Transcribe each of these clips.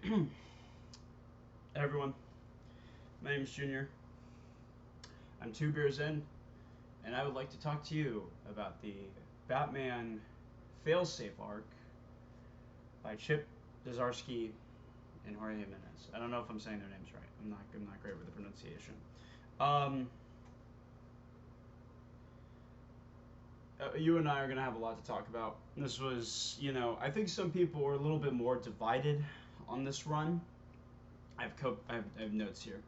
Hey everyone, my name is Junior. I'm 2 beers in, and I would like to talk to you about the Batman failsafe arc by Chip Zdarsky and Jorge Jimenez. I don't know if I'm saying their names right. I'm not great with the pronunciation. Um, you and I are gonna have a lot to talk about. This was, I think some people were a little bit more divided on this run. I have notes here.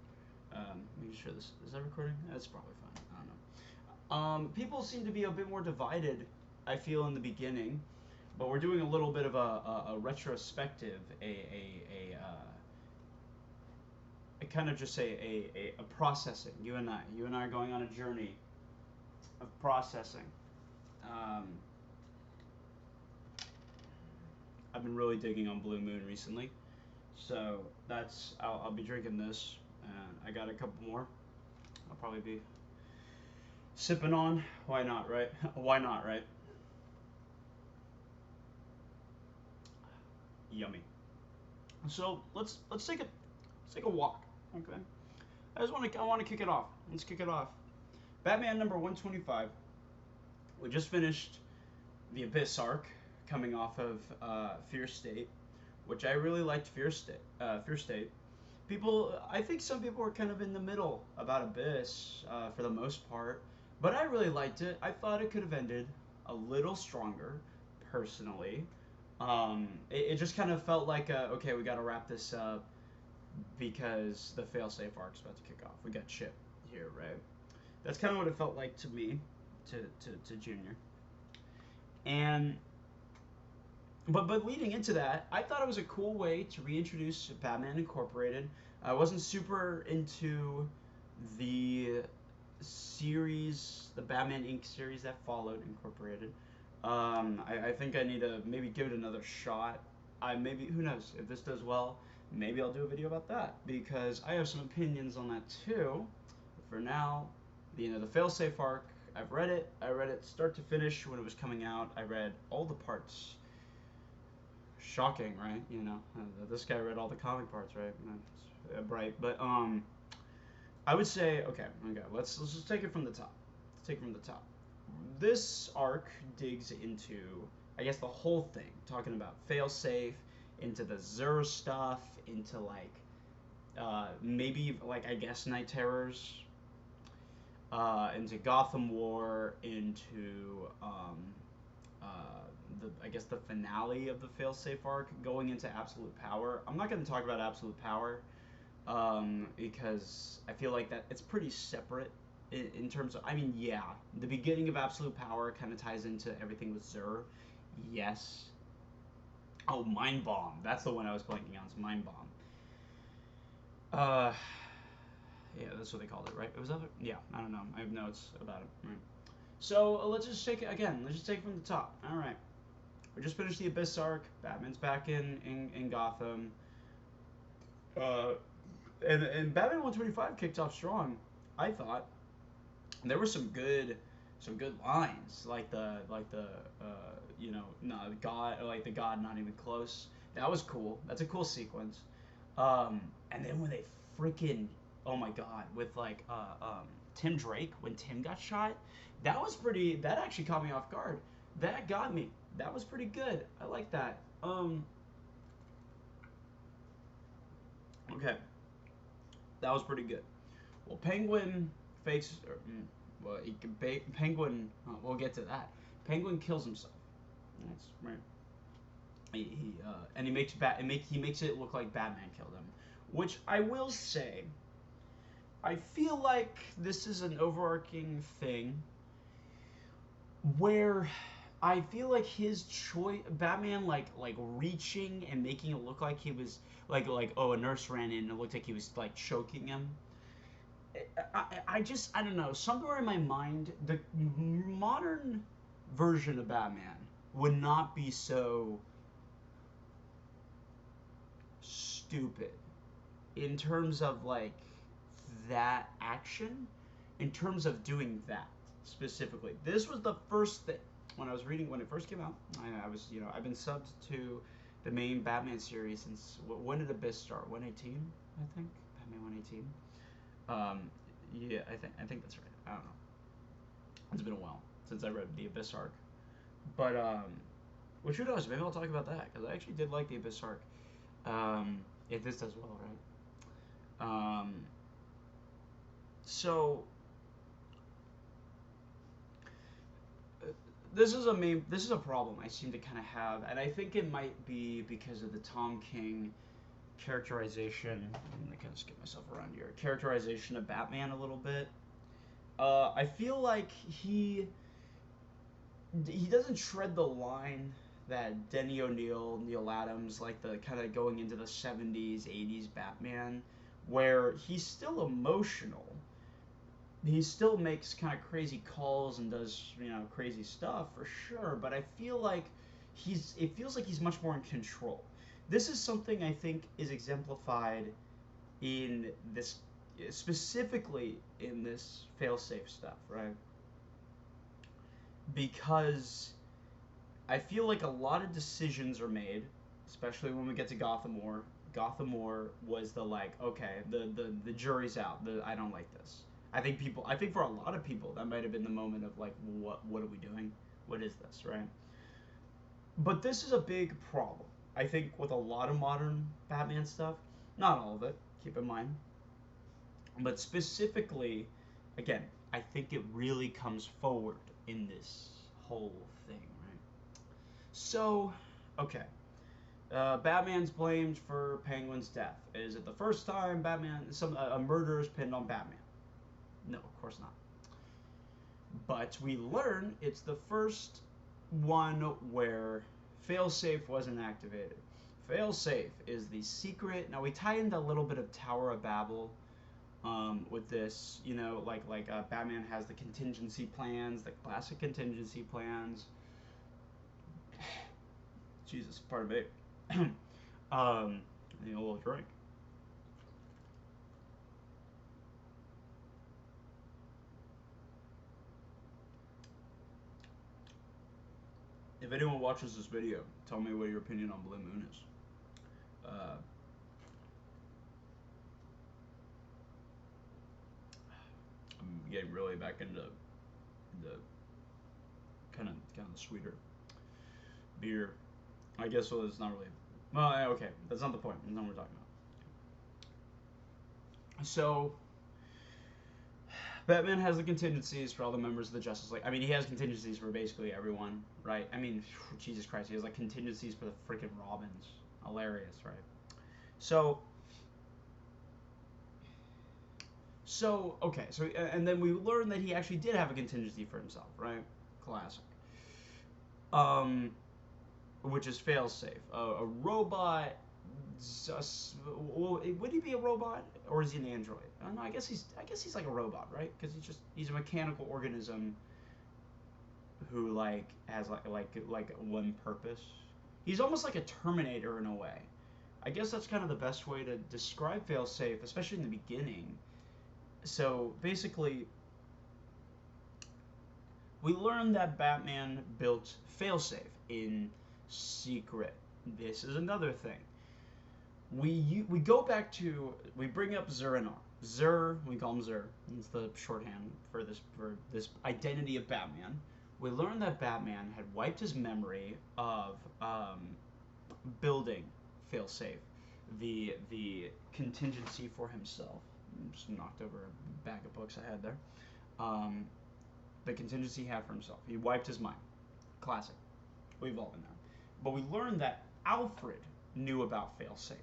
Making sure this is that recording. That's probably fine. I don't know. People seem to be a bit more divided. I feel in the beginning, but we're doing a little bit of a retrospective, a kind of just a processing. You and I are going on a journey of processing. Um, I've been really digging on Blue Moon recently, so I'll be drinking this, and I got a couple more. I'll probably be sipping on. Why not, right? Why not, right? Yummy. So let's take a walk. Okay. I want to kick it off. Let's kick it off. Batman number 125. We just finished the Abyss arc, coming off of Fear State, which I really liked. Fear State. Fear State. I think some people were kind of in the middle about Abyss for the most part, but I really liked it. I thought it could have ended a little stronger, personally. It just kind of felt like, okay, we got to wrap this up because the failsafe arc's about to kick off. We got Chip here, right? That's kind of what it felt like to me, to Junior. And but leading into that, I thought it was a cool way to reintroduce Batman Incorporated. I wasn't super into the series, the Batman Inc. series that followed Incorporated. I think I need to maybe give it another shot. Maybe, who knows, if this does well, maybe I'll do a video about that because I have some opinions on that too. But for now, the failsafe arc, I've read it. I read it start to finish when it was coming out. I read all the parts. Shocking, right? This guy read all the comic parts, right? Right, but I would say, okay, let's just take it from the top. Let's take it from the top. This arc digs into, I guess, the whole thing, talking about failsafe, into the Zur stuff, into maybe I guess Night Terrors, into Gotham War, into uh, I guess the finale of the failsafe arc, going into Absolute Power. I'm not going to talk about Absolute Power because I feel like that it's pretty separate in terms of. I mean, yeah, the beginning of Absolute Power kind of ties into everything with Zur. Yes. Oh, Mind Bomb. That's the one I was blanking on. It's Mind Bomb. Uh, yeah, that's what they called it, right? It was other. Yeah, I don't know. I have notes about it. Right. So let's just take it again. Let's just take it from the top. All right. We just finished the Abyss arc. Batman's back in Gotham. Uh, and Batman 125 kicked off strong. I thought there were some good lines like the no God, like the God not even close. That was cool. That's a cool sequence. And then when they freaking, oh my God, with Tim Drake, when Tim got shot, that actually caught me off guard. That got me. That was pretty good. I like that. Okay, that was pretty good. Well, Penguin fakes. Well, Penguin. We'll get to that. Penguin kills himself. That's right. And he makes it look like Batman killed him, which I will say. I feel like this is an overarching thing where I feel like his choice, Batman, like reaching and making it look like he was like oh, a nurse ran in and it looked like he was like choking him. I don't know, somewhere in my mind the modern version of Batman would not be so stupid in terms of that action, in terms of doing that specifically. This was the first thing when I was reading when it first came out. I was I've been subbed to the main Batman series since when did Abyss start? 118, I think. Batman 118. Yeah, I think that's right. I don't know. It's been a while since I read the Abyss arc, but which who knows? Maybe I'll talk about that because I actually did like the Abyss arc. If this does well, right? So this is a problem I seem to kind of have, and I think it might be because of the Tom King characterization. I'm gonna kind of skip myself around here. Characterization of Batman a little bit. I feel like he doesn't tread the line that Denny O'Neil, Neil Adams, like the kind of going into the 70s, 80s Batman, where he's still emotional. He still makes kind of crazy calls and does, crazy stuff for sure, but I feel like it feels like he's much more in control. This is something I think is exemplified in this, specifically in this failsafe stuff, right? Because I feel like a lot of decisions are made, especially when we get to Gotham War. Gotham War was the like, okay, the jury's out. I don't like this. I think for a lot of people that might have been the moment of like, what are we doing? What is this, right? But this is a big problem. I think with a lot of modern Batman stuff, not all of it, keep in mind, but specifically, again, I think it really comes forward in this whole thing, right? So, okay. Batman's blamed for Penguin's death. Is it the first time a murder is pinned on Batman? No, of course not. But we learn it's the first one where failsafe wasn't activated. Failsafe is the secret. Now we tie into a little bit of Tower of Babel with this, like Batman has the contingency plans, the classic contingency plans. Jesus, pardon me. I need a little drink. If anyone watches this video, tell me what your opinion on Blue Moon is. I'm getting really back into the kind of sweeter beer. I guess it's not really. Well, okay, that's not the point. That's not what we're talking about. So, Batman has the contingencies for all the members of the Justice League. I mean, he has contingencies for basically everyone, right? I mean, Jesus Christ, he has like contingencies for the freaking Robins. Hilarious, right? So okay, and then we learned that he actually did have a contingency for himself, right? Classic. Which is failsafe. A robot. Would he be a robot or is he an android? I don't know. I guess he's like a robot, right? Because he's a mechanical organism who like has like one purpose. He's almost like a Terminator in a way. I guess that's kind of the best way to describe failsafe, especially in the beginning. So basically, we learned that Batman built failsafe in secret. This is another thing. We go back to, we bring up Zur-Anar. Zur, we call him Zur. It's the shorthand for this identity of Batman. We learned that Batman had wiped his memory of building failsafe, the contingency for himself. Just knocked over a bag of books I had there. The contingency he had for himself. He wiped his mind. Classic. We've all been there. But we learned that Alfred knew about failsafe.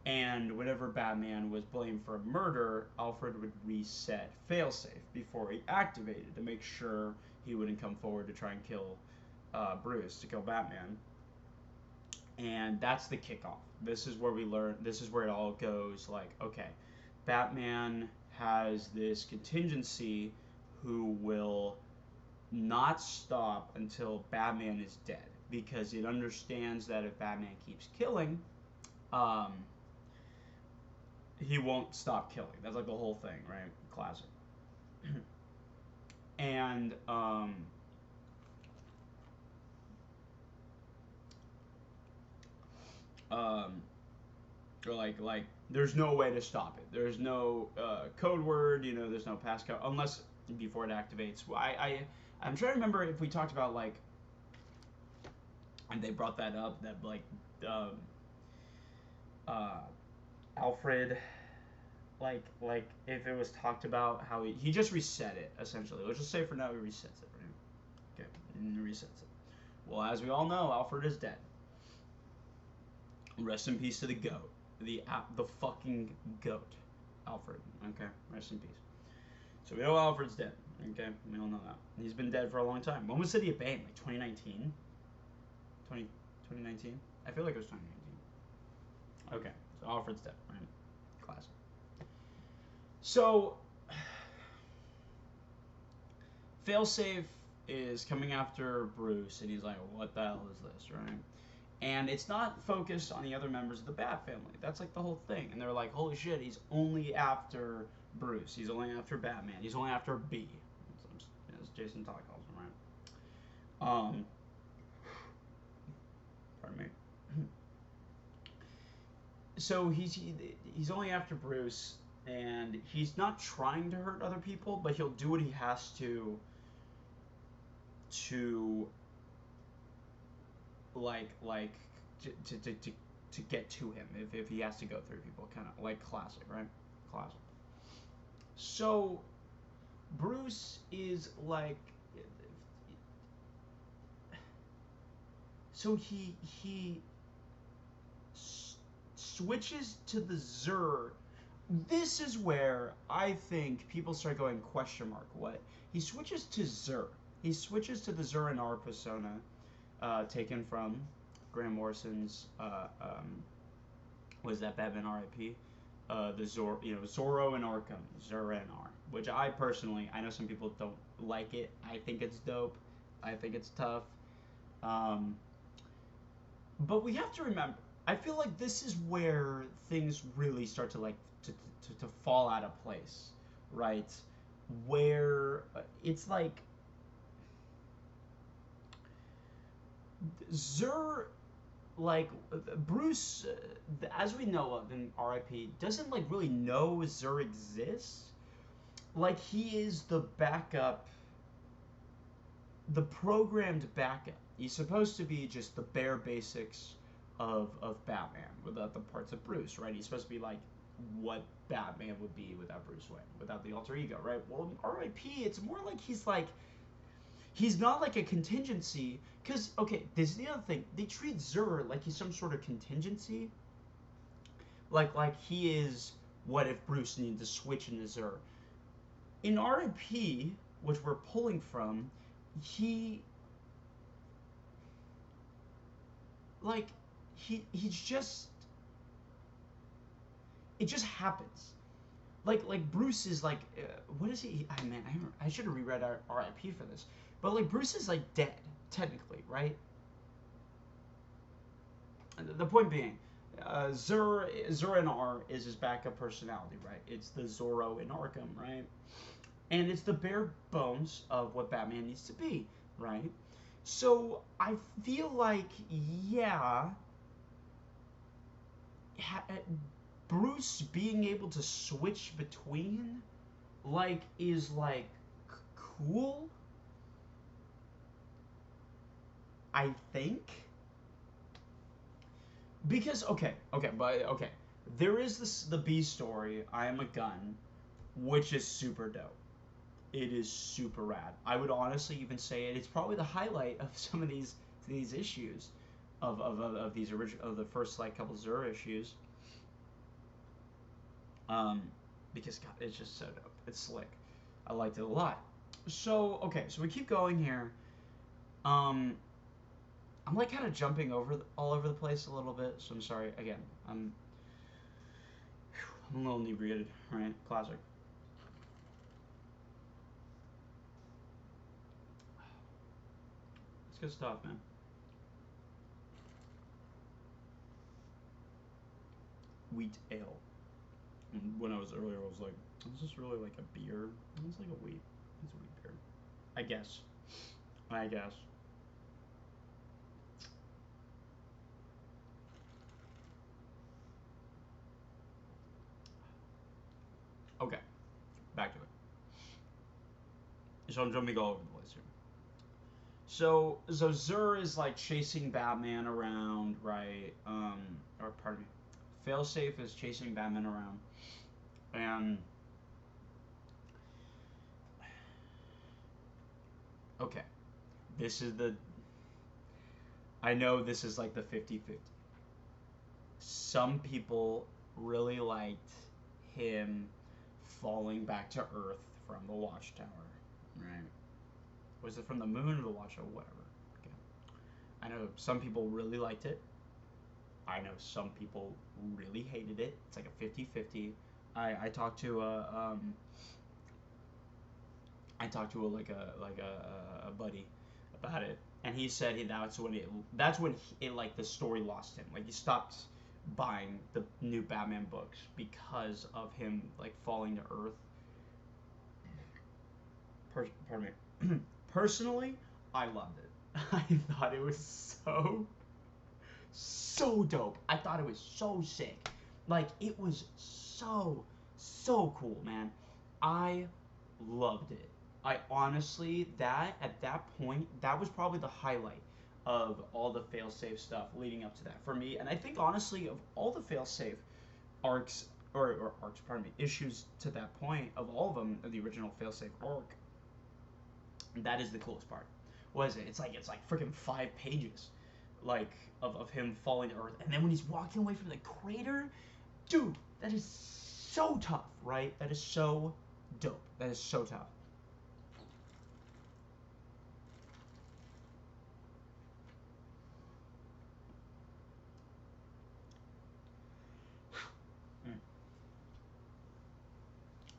And whenever Batman was blamed for a murder, Alfred would reset failsafe before he activated to make sure he wouldn't come forward to try and kill Bruce, to kill Batman. And that's the kickoff. This is where we learn, this is where it all goes, like, okay, Batman has this contingency who will not stop until Batman is dead, because it understands that if Batman keeps killing, he won't stop killing. That's like the whole thing, right? Classic. And um, or like there's no way to stop it. There's no code word, you know. There's no passcode unless before it activates. I'm trying to remember if we talked about like, and they brought that up that like um, uh, Alfred, like if it was talked about how he just reset it essentially. Let's just say for now he resets it for him. Okay, and he resets it. Well, as we all know, Alfred is dead. Rest in peace to the goat, the fucking goat, Alfred. Okay, rest in peace. So we know Alfred's dead. Okay, we all know that. He's been dead for a long time. When was City of Bane? Like 2019? 2019? I feel like it was 2019. Okay, so Alfred's dead, right? Classic. So, Failsafe is coming after Bruce, and he's like, what the hell is this, right? And it's not focused on the other members of the Bat family. That's like the whole thing. And they're like, holy shit, he's only after Bruce. He's only after Batman. He's only after B, as Jason Todd calls him, right? Pardon me. So he's only after Bruce, and he's not trying to hurt other people, but he'll do what he has to like to get to him if he has to go through people, kind of like classic, right? Classic. So Bruce is like, so he switches to the Zur. This is where I think people start going question mark. What? He switches to Zur. He switches to the Zur and R persona, taken from Grant Morrison's was that Batman R.I.P. The Zorro and Arkham, Zur and R, which I personally, I know some people don't like it. I think it's dope. I think it's tough. But we have to remember, I feel like this is where things really start to like to fall out of place, right? Where it's like Zur, like Bruce, as we know of in R.I.P., doesn't like really know Zur exists. Like he is the backup, the programmed backup. He's supposed to be just the bare basics of Batman without the parts of Bruce, right? He's supposed to be like what Batman would be without Bruce Wayne, without the alter ego, right? Well, in R.I.P., it's more like he's not like a contingency, because, okay, this is the other thing. They treat Zur like he's some sort of contingency. Like he is what if Bruce needed to switch into Zur. In R.I.P., which we're pulling from, he's just, it just happens. Like Bruce is like, what is he? Oh, man, I should have reread R.I.P. for this. But like Bruce is like dead, technically, right? The point being, Zur and R is his backup personality, right? It's the Zorro in Arkham, right? And it's the bare bones of what Batman needs to be, right? So I feel like, yeah, Bruce being able to switch between, like, is like cool. I think. Because okay, there is the B story, I Am a Gun, which is super dope. It is super rad. I would honestly even say it's probably the highlight of some of these issues of these original of the first like couple Zur issues. Because God, it's just so dope. It's slick. I liked it a lot. So okay, so we keep going here. I'm like kind of jumping all over the place a little bit, so I'm sorry. Again, I'm a little inebriated, right? Classic. It's good stuff, man. Wheat ale. When I was earlier, I was like, is this really like a beer? It's like a wheat. It's a wheat beer. I guess. I guess. So I'm jumping all over the place here. So Zur is like chasing Batman around, right? Or pardon me, Failsafe is chasing Batman around, and okay, this is the. I know this is like the 50-50. Some people really liked him falling back to Earth from the Watchtower, right? Was it from the moon or the Watchtower? Whatever. Okay. I know some people really liked it. I know some people really hated it. It's like a 50-50. I talked to a buddy about it, and he said that's when it like the story lost him. Like he stopped buying the new Batman books because of him like falling to Earth. Pardon me. Personally, I loved it. I thought it was so dope. I thought it was so sick. Like it was so cool, man. I loved it. I honestly at that point that was probably the highlight of all the failsafe stuff leading up to that for me. And I think honestly of all the failsafe arcs or arcs, pardon me, issues to that point of all of them of the original failsafe arc, that is the coolest part. What is it? It's like freaking 5 pages, like of him falling to Earth, and then when he's walking away from the crater, dude, that is so tough, right? That is so dope. That is so tough.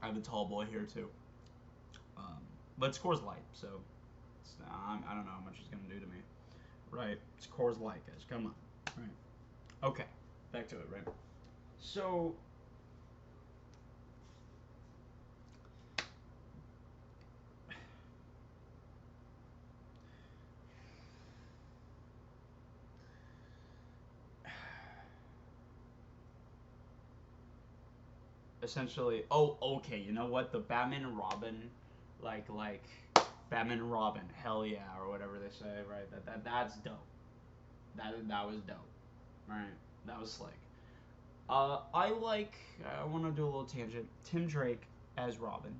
I have a tall boy here too, but it's Coors Light, so I don't know how much he's gonna do to me. Right? It's Coors Light, guys. Come on. Right. Okay. Back to it. Right. So essentially, oh, okay. You know what? The Batman and Robin, like Batman and Robin, hell yeah, or whatever they say, right? That's dope. That was dope. Right. That was slick. I like. I want to do a little tangent. Tim Drake as Robin.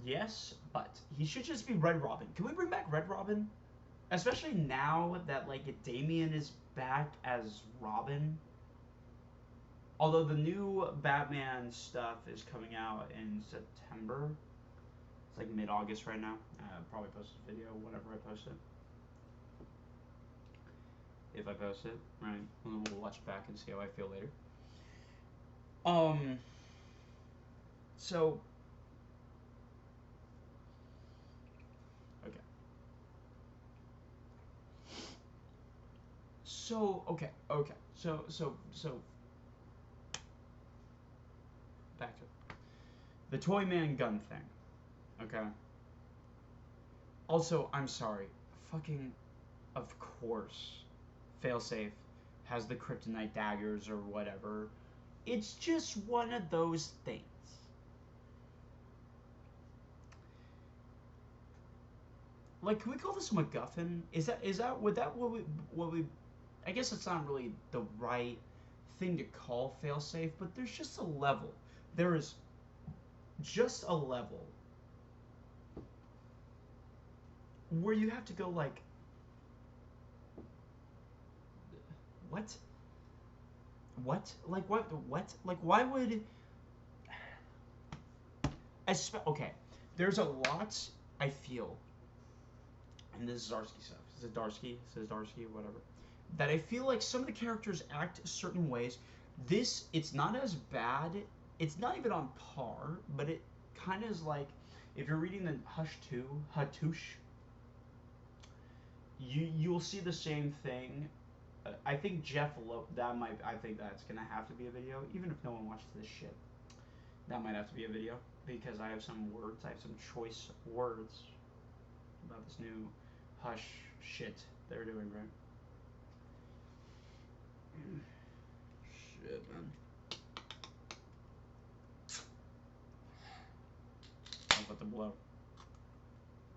Yes, but he should just be Red Robin. Can we bring back Red Robin? Especially now that like Damian is back as Robin. Although the new Batman stuff is coming out in September. It's like mid-August right now. I'll probably post a video whenever I post it. If I post it, right? And then we'll watch it back and see how I feel later. So okay. Okay. So back to it. The Toyman gun thing. Okay. Also, I'm sorry. Fucking, of course, Failsafe has the kryptonite daggers or whatever. It's just one of those things. Like, can we call this a MacGuffin? What we? I guess it's not really the right thing to call failsafe, but there's just a level. There is just a level where you have to go like, what? Like what? What? Like why would? Okay, there's a lot I feel, and this is Zdarsky stuff. Zdarsky, whatever. That I feel like some of the characters act certain ways. It's not as bad. It's not even on par, but it kind of is like if you're reading the Hatouche, you'll see the same thing. I think I think that's gonna have to be a video, even if no one watches this shit. That might have to be a video because I have some choice words about this new Hush shit they're doing, right? Shit, man. with the blue.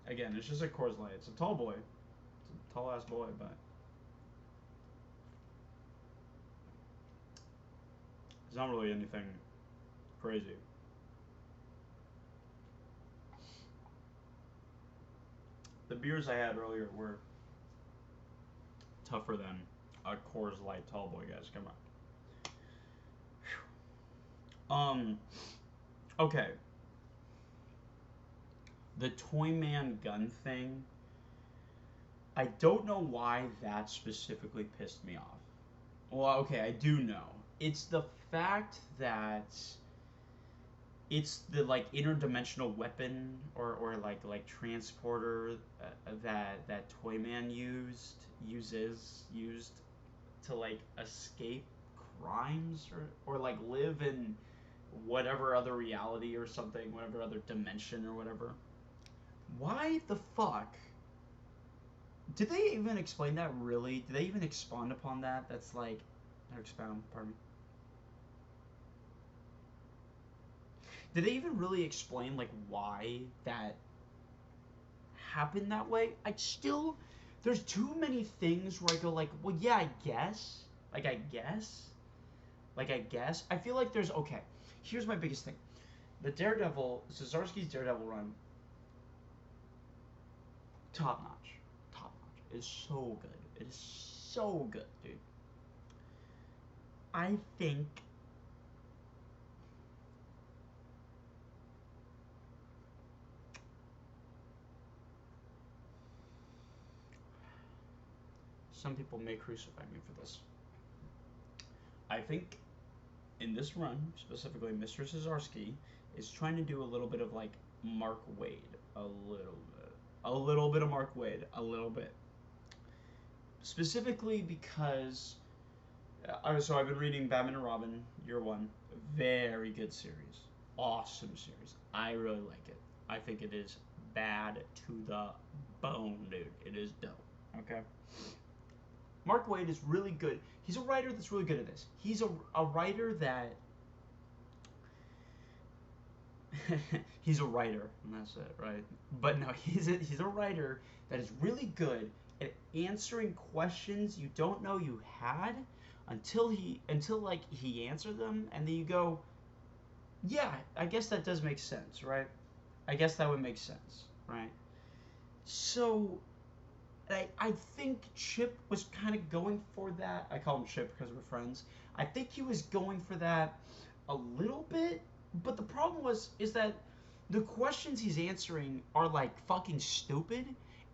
Again, it's just a Coors Light. It's a tall boy. It's a tall ass boy, but it's not really anything crazy. The beers I had earlier were tougher than a Coors Light tall boy, guys. Come on. Okay. The Toyman gun thing. I don't know why that specifically pissed me off. Well, okay, I do know. It's the fact that it's the like interdimensional weapon or like transporter that Toyman used to like escape crimes or like live in whatever other reality or something, whatever other dimension or whatever. Why the fuck? Did they even explain that really? Did they even expound upon that? That's like, not expound, pardon me. Did they even really explain like why that happened that way? There's too many things where I go like, well, yeah, I guess. I feel like okay, here's my biggest thing. The Zdarsky's Daredevil run, top notch. It's so good. It is so good, dude. I think some people may crucify me for this. I think in this run, specifically Mr. Zdarsky is trying to do a little bit of like Mark Waid. A little bit of Mark Waid. A little bit. Specifically because so I've been reading Batman and Robin Year One. Very good series. Awesome series. I really like it. I think it is bad to the bone, dude. It is dope. Okay? Mark Waid is really good. He's a writer that's really good at this. He's a writer that... he's a writer, and that's it, right? But no, he's a writer that is really good at answering questions you don't know you had until he answered them, and then you go, yeah, I guess that does make sense, right? I guess that would make sense, right? So I think Chip was kind of going for that. I call him Chip because we're friends. I think he was going for that a little bit, but the problem is that the questions he's answering are like fucking stupid,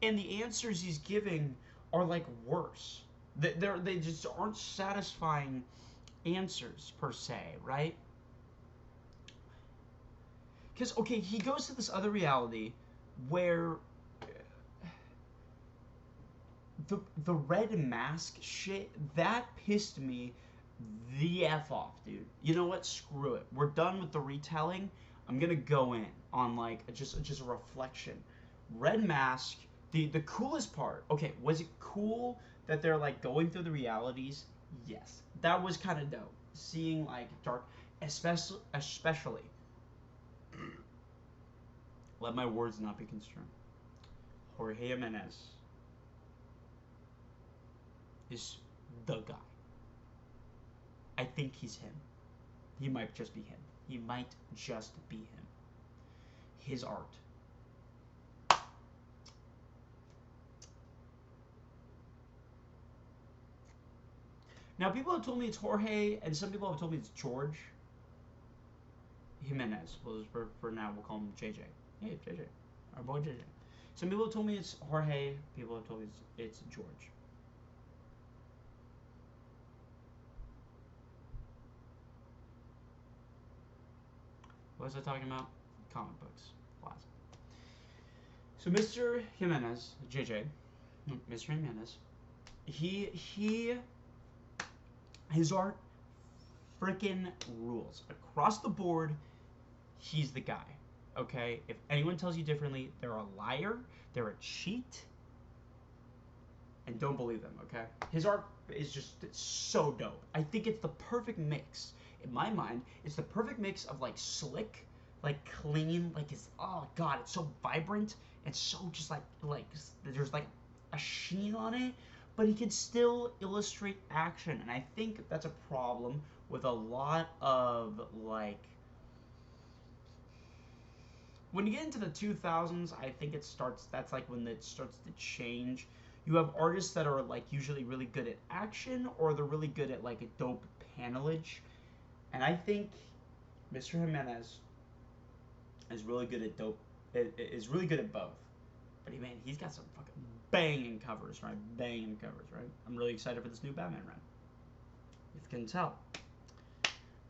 and the answers he's giving are like worse. They just aren't satisfying answers per se, right? Because okay, he goes to this other reality where the red mask shit, that pissed me the F off, dude. You know what? Screw it. We're done with the retelling. I'm gonna go in on like just a reflection. Red mask, the coolest part. Okay, was it cool that they're like going through the realities? Yes. That was kind of dope. Seeing like dark, especially let my words not be construed. Jorge Jimenez is the guy. I think he's him. He might just be him. He might just be him. His art. Now, people have told me it's Jorge, and some people have told me it's George Jimenez. Well, for now, we'll call him JJ. Hey, JJ. Our boy JJ. Some people have told me it's Jorge. People have told me it's George. What was I talking about? Comic books. Classic. So Mr. Jimenez, JJ, Mr. Jimenez, his art freaking rules. Across the board, he's the guy. Okay? If anyone tells you differently, they're a liar, they're a cheat, and don't believe them, okay? His art is it's so dope. I think it's the perfect mix. In my mind, it's the perfect mix of like slick, like clean, like it's, oh god, it's so vibrant and so just like there's like a sheen on it, but he can still illustrate action, and I think that's a problem with a lot of like when you get into the 2000s, I think it starts. That's like when it starts to change. You have artists that are like usually really good at action, or they're really good at like a dope panelage, and I think Mr. Jimenez is really good at dope. Is really good at both. But man, he's got some fucking banging covers, right? Banging covers, right? I'm really excited for this new Batman run. If you can tell.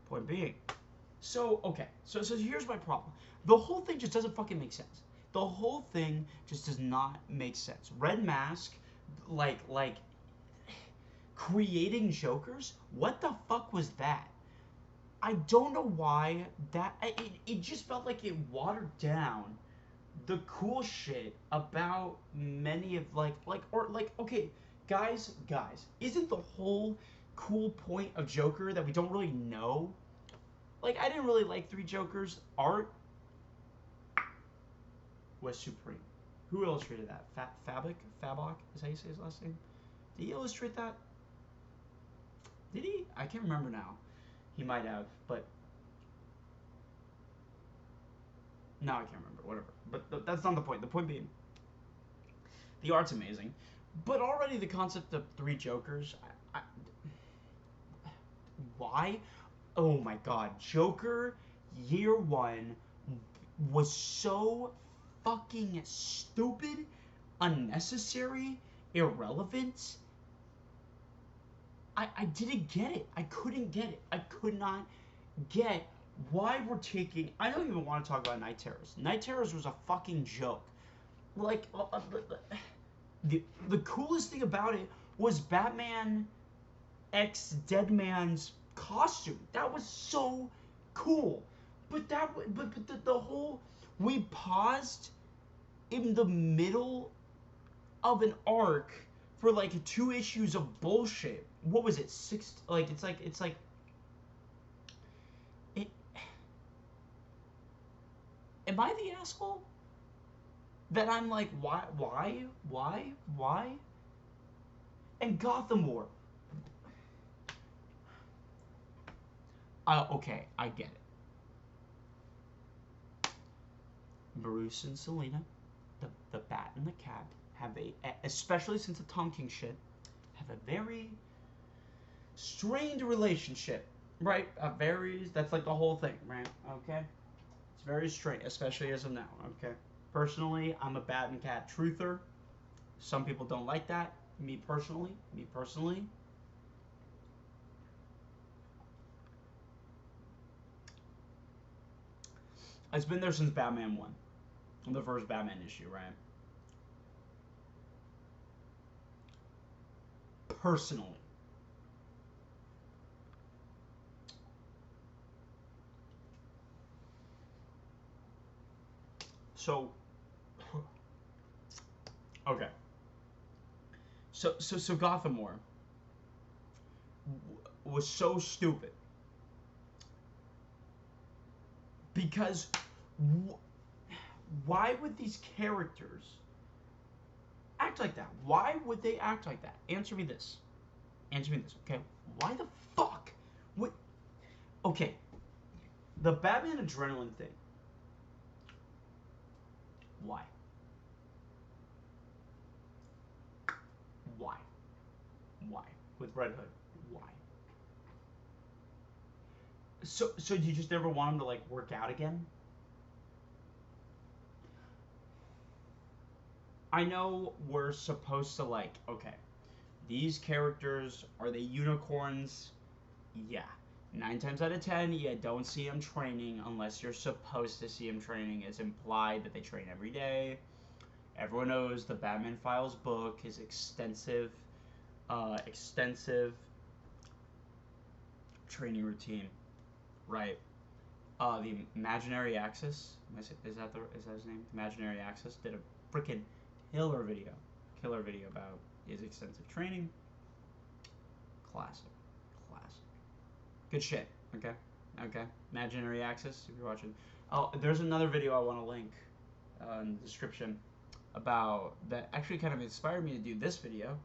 Point being, so okay, so here's my problem. The whole thing just doesn't fucking make sense. The whole thing just does not make sense. Red Mask, like creating Jokers. What the fuck was that? I don't know why that it just felt like it watered down the cool shit about many of okay, guys, isn't the whole cool point of Joker that we don't really know? Like, I didn't really like Three Jokers. Art was supreme. Who illustrated that? Fabok is how you say his last name. Did he illustrate that? Did he? I can't remember now. He might have, but no, I can't remember. Whatever. But that's not the point. The point being, the art's amazing, but already the concept of Three Jokers. Why? Oh my god, Joker Year One was so fucking stupid, unnecessary, irrelevant. I didn't get it. I couldn't get it. I could not get why we're taking. I don't even want to talk about Night Terrors. Night Terrors was a fucking joke. Like, the coolest thing about it was Batman X Deadman's costume. That was so cool. But the whole, we paused in the middle of an arc for like 2 issues of bullshit. What was it? It's like it. Am I the asshole? That I'm like, why? And Gotham War. Okay, I get it. Bruce and Selina, the bat and the cat, have especially since the Tom King shit, have a very strained relationship, right? That's like the whole thing, right? Okay? It's very strained, especially as of now, okay? Personally, I'm a bat and cat truther. Some people don't like that. Me personally, it's been there since Batman 1. The first Batman issue, right? Personally. So, okay. So Gotham War was so stupid because why would these characters act like that? Why would they act like that? Answer me this, okay? Why the fuck would... Okay, the Batman adrenaline thing. Why? With Red Hood, why? So you just never want him to like work out again? I know we're supposed to like, okay, these characters, are they unicorns? Yeah. 9 times out of 10, you don't see them training unless you're supposed to see them training. It's implied that they train every day. Everyone knows the Batman Files book is extensive training routine, right? The Imaginary Axis, is that his name? Imaginary Axis did a freaking killer video about his extensive training. Classic. Good shit. Okay. Imaginary Axis, if you're watching. Oh, there's another video I want to link in the description about that actually kind of inspired me to do this video,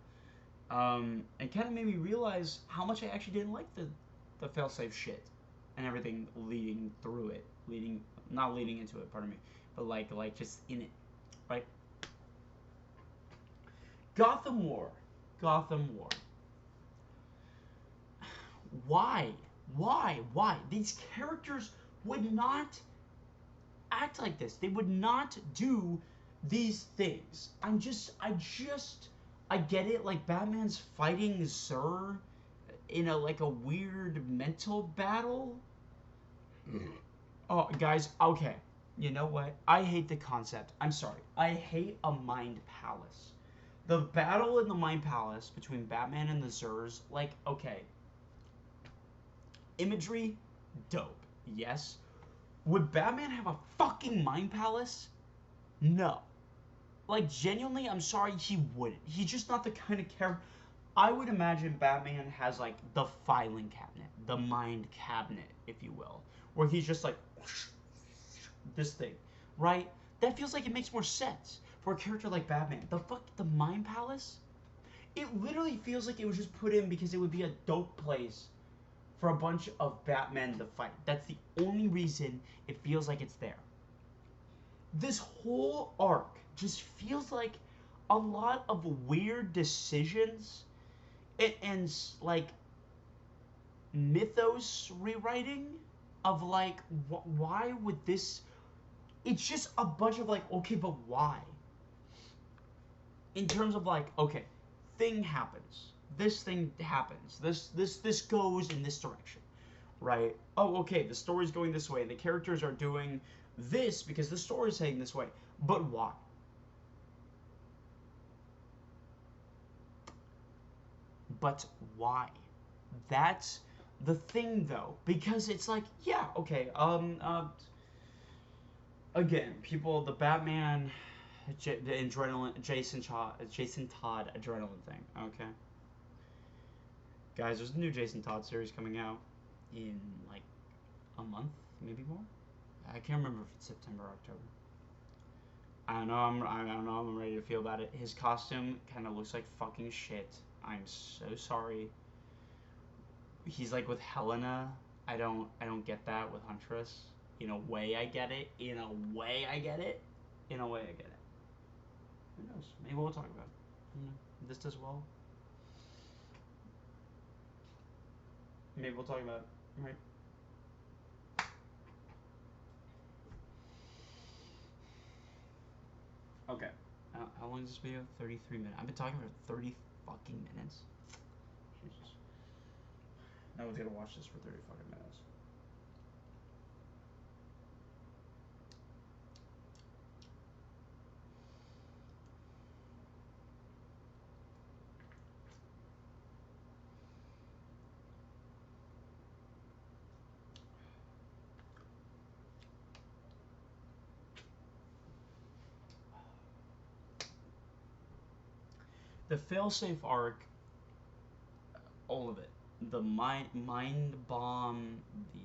and kind of made me realize how much I actually didn't like the failsafe shit and everything leading through it, not leading into it, pardon me, but like just in it, right? Gotham War. Why? These characters would not act like this. They would not do these things. I get it. Like, Batman's fighting Zur in a weird mental battle. Oh, guys, okay. You know what? I hate the concept. I'm sorry. I hate a mind palace. The battle in the mind palace between Batman and the Zurs, like, okay. Imagery, dope. Yes. Would Batman have a fucking mind palace? No. Like, genuinely, I'm sorry, he wouldn't. He's just not the kind of character. I would imagine Batman has, like, the filing cabinet, the mind cabinet, if you will, where he's just like, this thing, right? That feels like it makes more sense for a character like Batman. The mind palace? It literally feels like it was just put in because it would be a dope place for a bunch of Batmen to fight. That's the only reason it feels like it's there. This whole arc just feels like a lot of weird decisions and like mythos rewriting of like why would this. It's just a bunch of like, okay, but why? In terms of like, okay, thing happens. This thing happens. This goes in this direction, right? Oh, okay, the story's going this way. The characters are doing this because the story's saying this way. But why? But why? That's the thing, though, because it's like, yeah, okay, again, people, the Batman, the adrenaline, Jason Todd adrenaline thing, okay? Guys, there's a new Jason Todd series coming out in, like, a month, maybe more? I can't remember if it's September or October. I don't know, I'm ready to feel about it. His costume kind of looks like fucking shit. I'm so sorry. He's, like, with Helena. I don't get that with Huntress. In a way, I get it. In a way, I get it. Who knows? Maybe we'll talk about it. This does well. Maybe we'll talk about it. Right. Okay. How long is this video? 33 minutes. I've been talking for 30 fucking minutes. Jesus. No one's gonna watch this for 30 fucking minutes. The failsafe arc, all of it. The mind bomb, the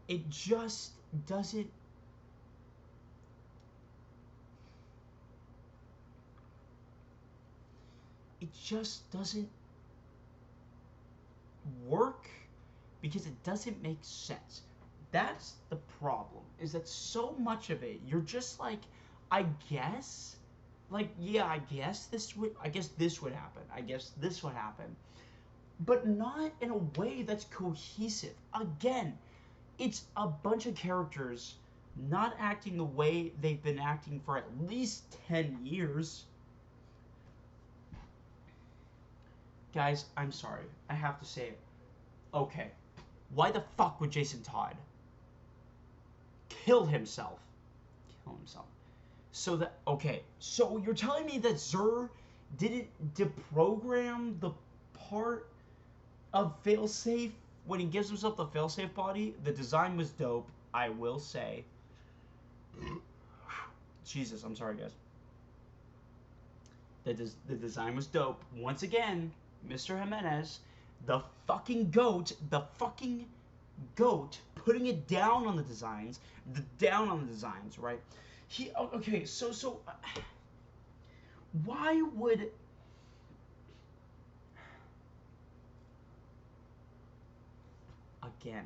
it just doesn't. It just doesn't work because it doesn't make sense. That's the problem. Is that so much of it, you're just like, I guess, like, yeah, I guess this would happen. I guess this would happen, but not in a way that's cohesive. Again, it's a bunch of characters not acting the way they've been acting for at least 10 years. Guys, I'm sorry. I have to say it. Okay. Why the fuck would Jason Todd kill himself? So that, okay. So you're telling me that Zur didn't deprogram the part of failsafe when he gives himself the failsafe body? The design was dope, I will say. Jesus, I'm sorry, guys. The design was dope. Once again, Mr. Jimenez, the fucking goat, putting it down on the designs, right? Okay, so why would again,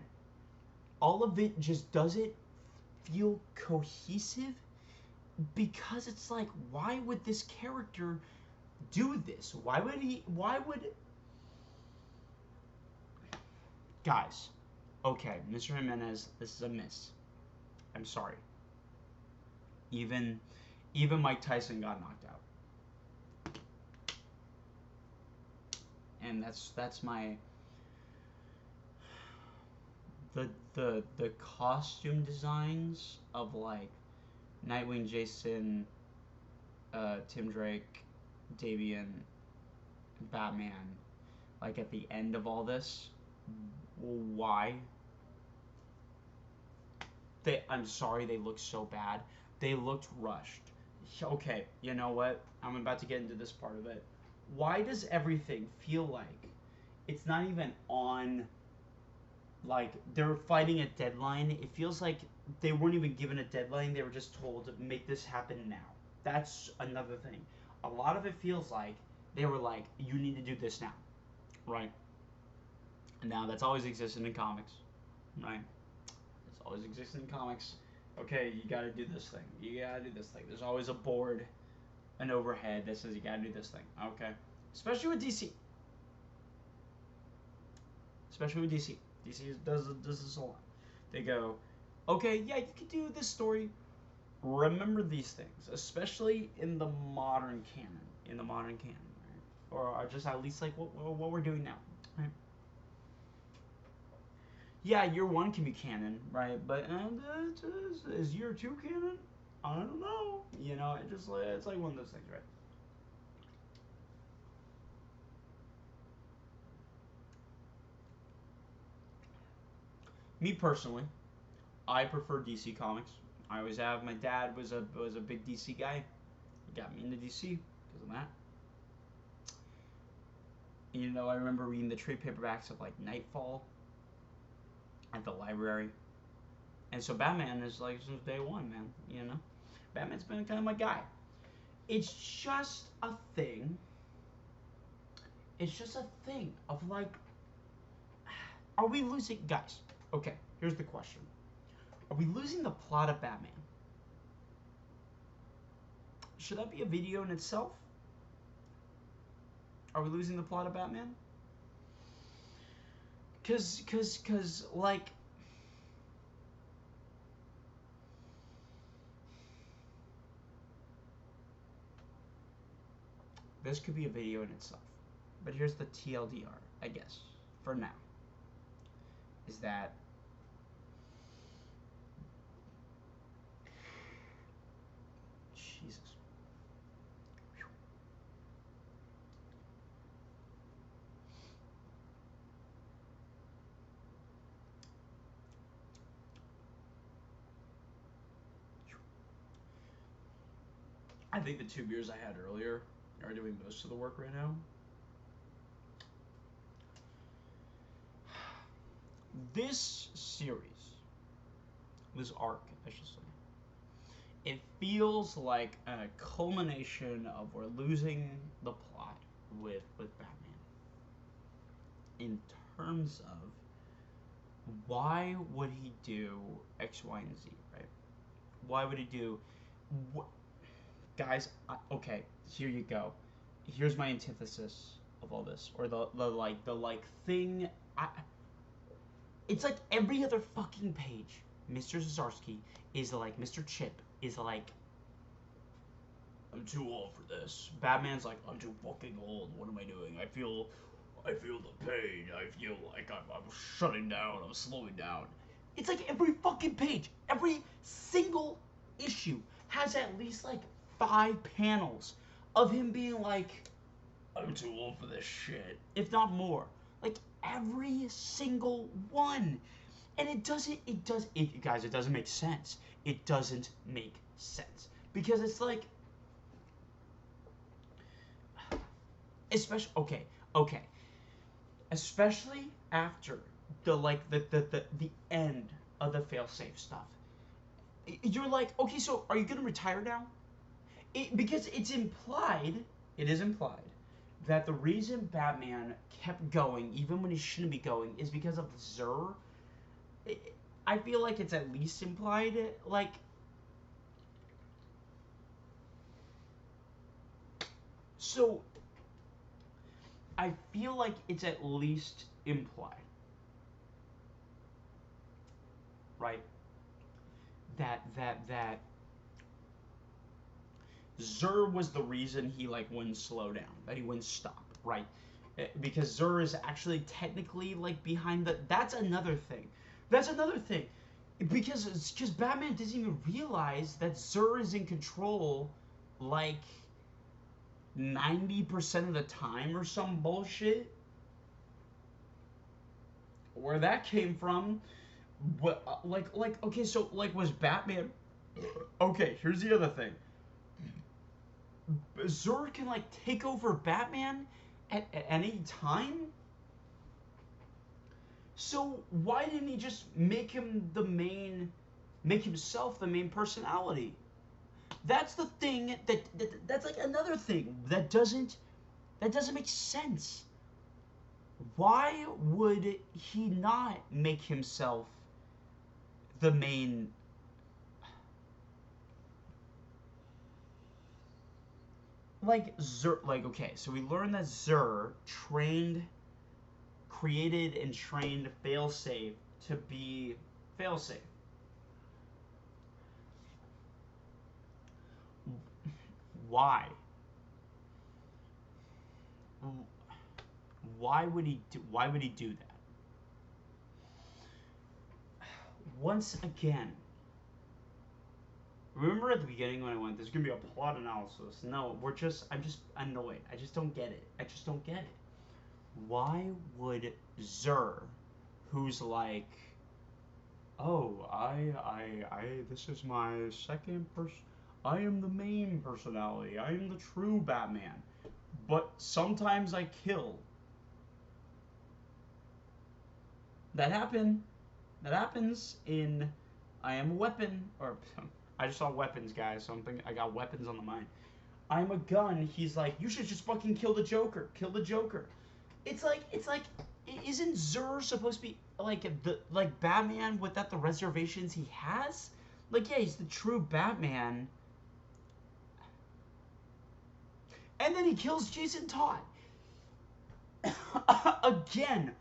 all of it just doesn't feel cohesive because it's like, why would this character do this? Why would guys, okay, Mr. Jimenez, this is a miss. I'm sorry. Even Mike Tyson got knocked out. And that's my the costume designs of like Nightwing, Jason, Tim Drake, Davian, Batman, like at the end of all this, why? I'm sorry, they look so bad. They looked rushed. Okay, you know what? I'm about to get into this part of it. Why does everything feel like it's not even on, like, they're fighting a deadline? It feels like they weren't even given a deadline. They were just told to make this happen now. That's another thing. A lot of it feels like they were like, you need to do this now, right? And now that's always existed in comics, right? It's always existed in comics. Okay, you gotta do this thing. You gotta do this thing. There's always a board, an overhead that says you gotta do this thing. Okay. Especially with DC. DC does this a lot. They go, okay, yeah, you can do this story. Remember these things, especially in the modern canon. Right? Or just at least like what we're doing now. Right? Yeah, year 1 can be canon, right? But is year 2 canon? I don't know. You know, it's like one of those things, right? Me personally, I prefer DC Comics. I always have. My dad was a big DC guy. He got me into DC because of that. You know, I remember reading the trade paperbacks of like Nightfall at the library. And so Batman is like since day one, man. You know, Batman's been kind of my guy. It's just a thing. It's just a thing of like, are we losing, guys? Okay, here's the question: are we losing the plot of Batman? Should that be a video in itself? Are we losing the plot of Batman? Cause like, this could be a video in itself. But here's the TLDR, I guess, for now. Is that Jesus. I think the 2 beers I had earlier are doing most of the work right now. This series, this arc, I should say, it feels like a culmination of we're losing the plot with Batman. In terms of why would he do X, Y, and Z, right? Why would he do... Guys, okay, here you go. Here's my antithesis of all this, or the thing. It's like every other fucking page. Mr. Zdarsky is like, Mr. Chip is like, I'm too old for this. Batman's like, I'm too fucking old. What am I doing? I feel the pain. I feel like I'm shutting down. I'm slowing down. It's like every fucking page, every single issue has at least like 5 panels of him being like, I'm too old for this shit, if not more. Like every single one. And it doesn't make sense. It doesn't make sense. Because it's like, especially, okay, especially after the end of the failsafe stuff. You're like, okay, so are you gonna retire now? Because it's implied, it is implied, that the reason Batman kept going, even when he shouldn't be going, is because of Zur. I feel like it's at least implied, like, so I feel like it's at least implied, right? That Zur was the reason he like wouldn't slow down, that he wouldn't stop, right? Because Zur is actually technically like behind the. That's another thing. That's another thing, because Batman doesn't even realize that Zur is in control, like 90% of the time or some bullshit. Where that came from, but like okay, so like was Batman? Okay, here's the other thing. Zur can like take over Batman at any time. So why didn't he just make make himself the main personality? That's the thing that's like another thing that doesn't make sense. Why would he not make himself the main? Like Zur, like okay, so we learned that Zur created and trained Failsafe to be Failsafe. Why? Why would he do that? Once again, remember at the beginning when I went, there's gonna be a plot analysis. No, I'm just annoyed. I just don't get it. I just don't get it. Why would Zur, who's like, oh, this is my second person. I am the main personality. I am the true Batman. But sometimes I kill. That happened. That happens in I Am a Weapon, or I just saw weapons, guys, so I'm thinking I got weapons on the mind. I'm a gun. He's like, you should just fucking kill the Joker. Kill the Joker. It's like, isn't Zur supposed to be like Batman without the reservations he has? Like, yeah, he's the true Batman. And then he kills Jason Todd. Again,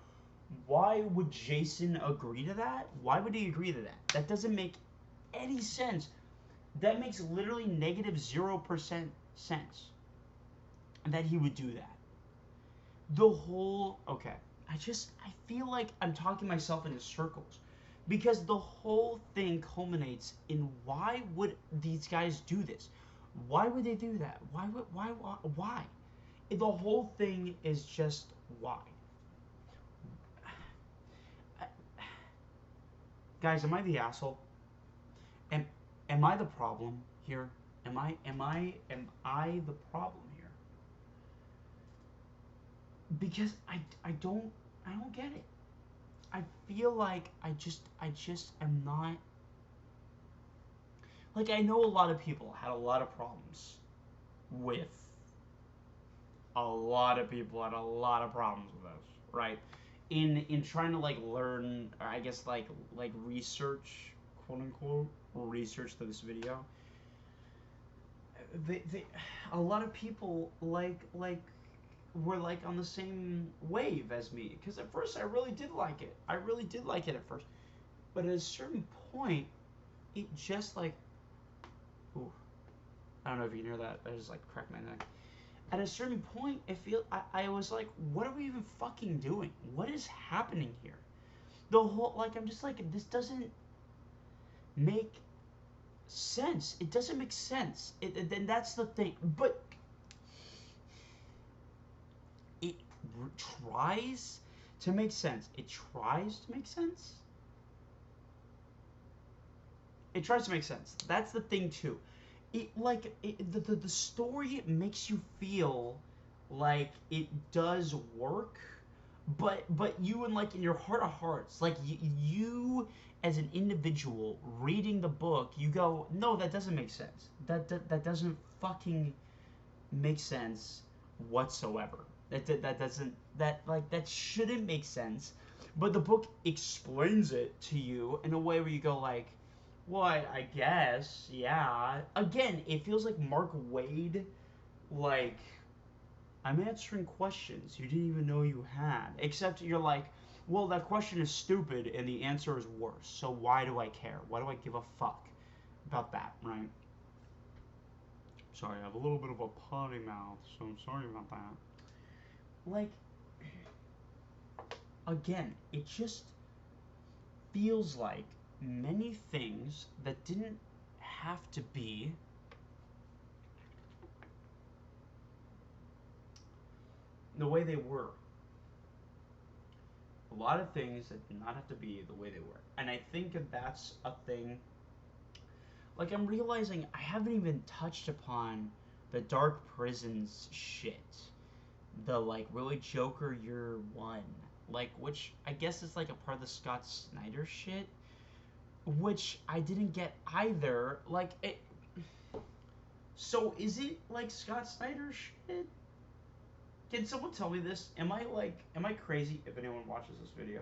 why would Jason agree to that? Why would he agree to that? That doesn't make any sense. That makes literally negative 0% sense that he would do that. The whole, okay, I feel like I'm talking myself into circles, because the whole thing culminates in why would these guys do this? Why would they do that? Why? The whole thing is just why. Guys, am I the asshole? Am I the problem here? Am I the problem here? Because I don't get it. I feel like I just am not, like, I know a lot of people had a lot of problems with this, right? In trying to like learn, or I guess like research, quote unquote, research to this video. They a lot of people were like on the same wave as me, because at first I really did like it. I really did like it at first, but at a certain point, it just like, ooh, I don't know if you can hear that. I just like cracked my neck. At a certain point, I was like, what are we even fucking doing? What is happening here? The whole, like, I'm just like, this doesn't make sense. It doesn't make sense. And that's the thing. But it tries to make sense. It tries to make sense. It tries to make sense. That's the thing too. The story makes you feel like it does work, but you and like in your heart of hearts, like you as an individual reading the book, you go, no, that doesn't make sense. That doesn't fucking make sense whatsoever. That doesn't that shouldn't make sense. But the book explains it to you in a way where you go like, well, I guess, yeah. Again, it feels like Mark Wade, like I'm answering questions you didn't even know you had. Except you're like, well, that question is stupid and the answer is worse. So why do I care? Why do I give a fuck about that, right? Sorry, I have a little bit of a potty mouth, so I'm sorry about that. Like, again, it just feels like many things that didn't have to be the way they were. A lot of things that did not have to be the way they were. And I think that's a thing. Like, I'm realizing I haven't even touched upon the Dark Prisons shit. The, like, really Joker Year One. Like, which I guess is, like, a part of the Scott Snyder shit. Which I didn't get either. Like, it. So, is it, like, Scott Snyder shit? Can someone tell me this? Am I crazy if anyone watches this video?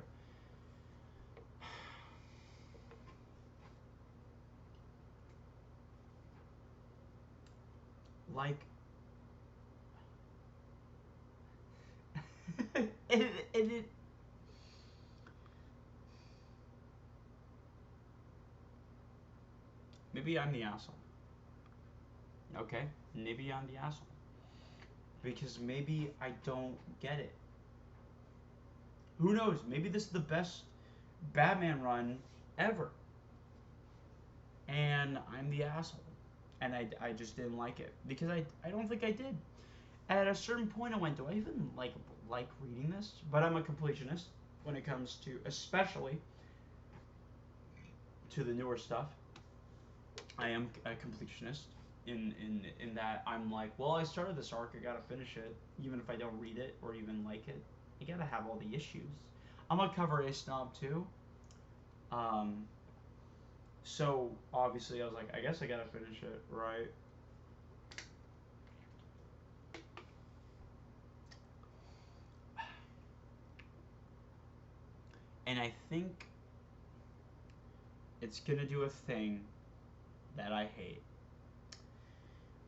Like, and it, maybe I'm the asshole. Okay, maybe I'm the asshole. Because maybe I don't get it. Who knows? Maybe this is the best Batman run ever. And I'm the asshole. And I just didn't like it. Because I don't think I did. At a certain point I went, do I even like reading this? But I'm a completionist when it comes to, especially to the newer stuff. I am a completionist in that I'm like, well, I started this arc, I gotta finish it, even if I don't read it or even like it. I gotta have all the issues. I'm a cover A snob too. Um, so obviously I was like, I guess I gotta finish it, right? And I think it's gonna do a thing that I hate,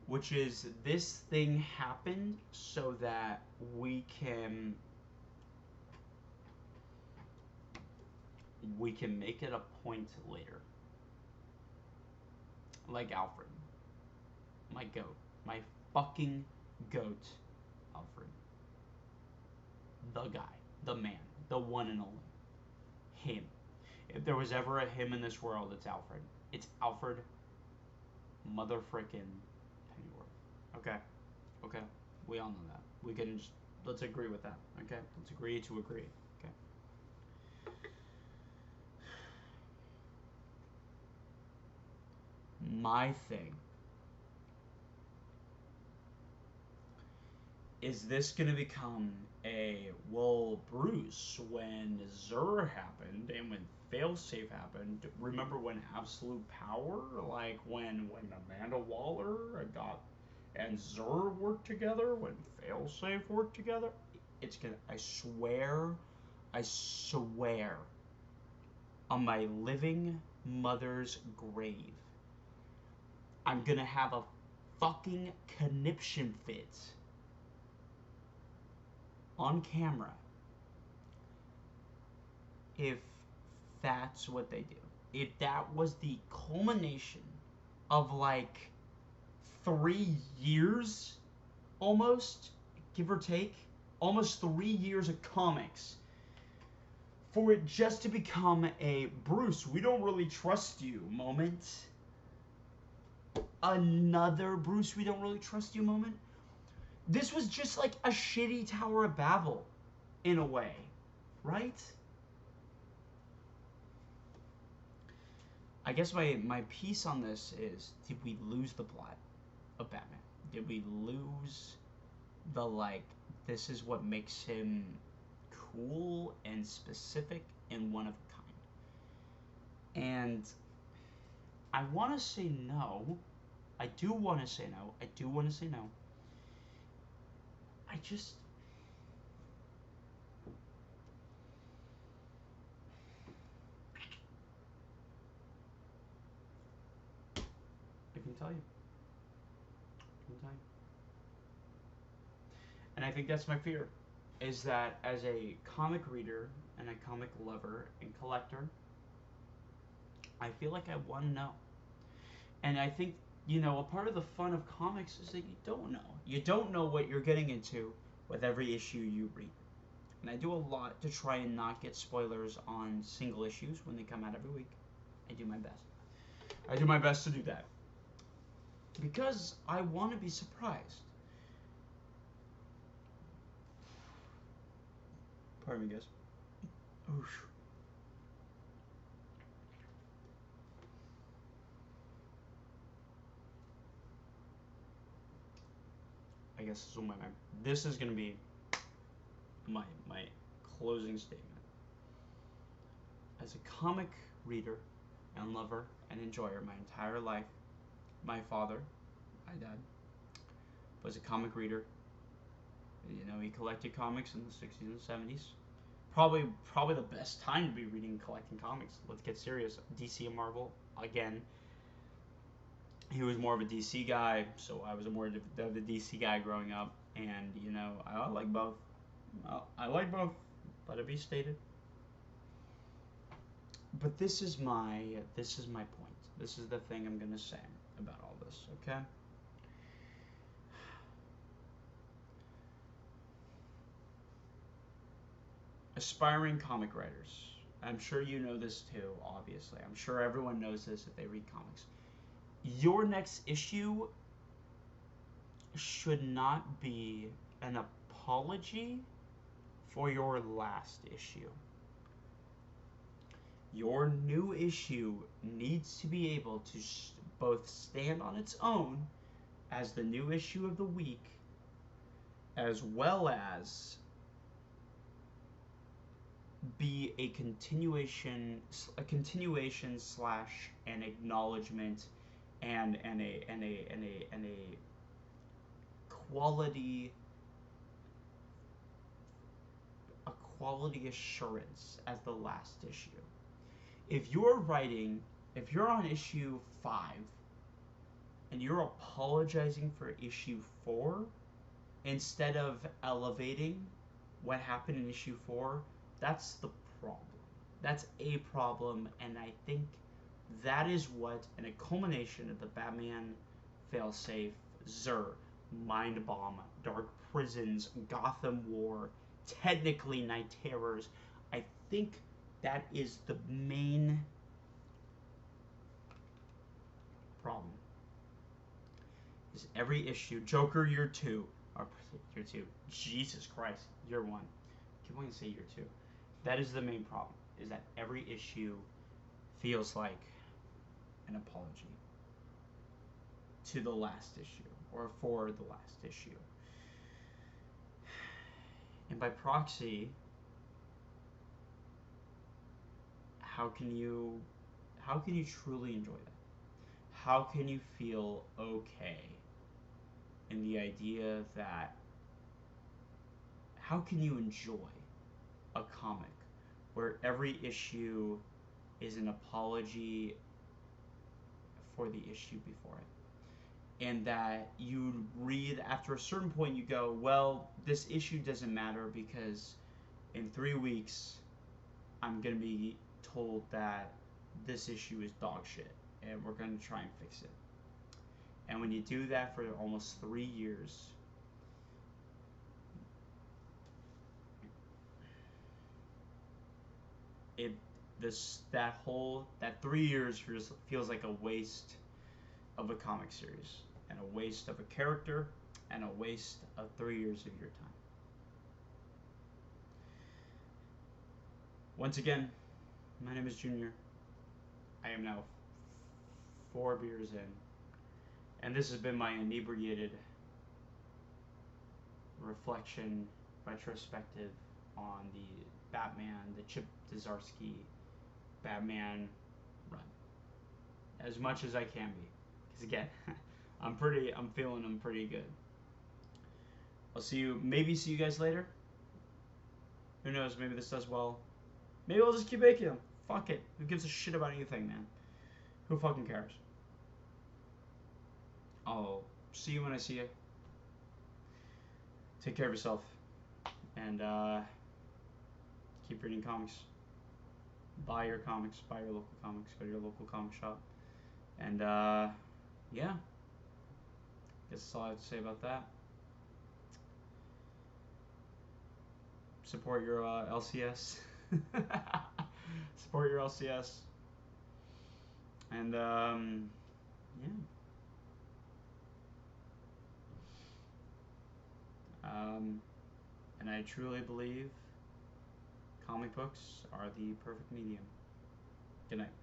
which is this thing happened so that we can make it a point later. Like Alfred, my goat, my fucking goat, Alfred, the guy, the man, the one and only, him. If there was ever a him in this world, it's Alfred. It's Alfred mother frickin' Pennyworth. Okay, okay, we all know that. We can just, let's agree with that. Okay, let's agree to agree. Okay. My thing is this going to become a, well, Bruce, when Zur happened and when Failsafe happened, remember when Absolute Power, like when Amanda Waller got and Zur worked together, when Failsafe worked together? It's gonna, I swear on my living mother's grave, I'm gonna have a fucking conniption fit on camera if that's what they do. If that was the culmination of like 3 years, almost, give or take, almost 3 years of comics, for it just to become a Bruce, we don't really trust you moment. Another Bruce, we don't really trust you moment. This was just like a shitty Tower of Babel, in a way, right? I guess my piece on this is, did we lose the plot of Batman? Did we lose the like, this is what makes him cool and specific and one of a kind. And I want to say no. I do want to say no. I do want to say no. I just. I can tell you. I can tell you. And I think that's my fear. Is that as a comic reader and a comic lover and collector, I feel like I want to know. And I think, a part of the fun of comics is that you don't know. You don't know what you're getting into with every issue you read. And I do a lot to try and not get spoilers on single issues when they come out every week. I do my best. I do my best to do that. Because I want to be surprised. Pardon me, guys. Oof. I guess this is going to be my closing statement. As a comic reader and lover and enjoyer my entire life, my father, my dad, was a comic reader. He collected comics in the 60s and 70s. Probably the best time to be reading and collecting comics. Let's get serious. DC and Marvel, again. He was more of a DC guy, so I was more of the DC guy growing up. And, I like both. I like both, let it be stated. But this is my point. This is the thing I'm going to say about all this, okay? Aspiring comic writers. I'm sure you know this too, obviously. I'm sure everyone knows this if they read comics. Your next issue should not be an apology for your last issue. Your new issue needs to be able to both stand on its own as the new issue of the week, as well as be a continuation slash an acknowledgement and a quality assurance as the last issue. If you're on issue 5 and you're apologizing for issue 4 instead of elevating what happened in issue 4, that's the problem. That's a problem, and I think that is what, in a culmination of the Batman failsafe, Zur, Mind Bomb, Dark Prisons, Gotham War, technically Night Terrors, I think that is the main problem. Is every issue, Joker year 2, or year 2, Jesus Christ, year 1, I keep wanting to say year 2. That is the main problem, is that every issue feels like an apology to the last issue, or for the last issue. And by proxy, how can you truly enjoy that? How can you feel okay in the idea that, how can you enjoy a comic where every issue is an apology for the issue before it? And that you read, after a certain point you go, well, this issue doesn't matter because in 3 weeks I'm going to be told that this issue is dog shit and we're going to try and fix it. And when you do that for almost 3 years, that 3 years feels like a waste of a comic series, and a waste of a character, and a waste of 3 years of your time. Once again, my name is Junior. I am now 4 beers in, and this has been my Inebriated reflection, retrospective on the Batman, the Chip Zdarsky Batman run, as much as I can be, because again, I'm feeling I'm pretty good. I'll maybe see you guys later. Who knows? Maybe this does well. Maybe I'll just keep making them. Fuck it. Who gives a shit about anything, man? Who fucking cares? I'll see you when I see you. Take care of yourself. And keep reading comics. Buy your comics. Buy your local comics. Go to your local comic shop. And yeah. Guess that's all I have to say about that. Support your LCS. Support your LCS. And yeah. And I truly believe comic books are the perfect medium. Good night.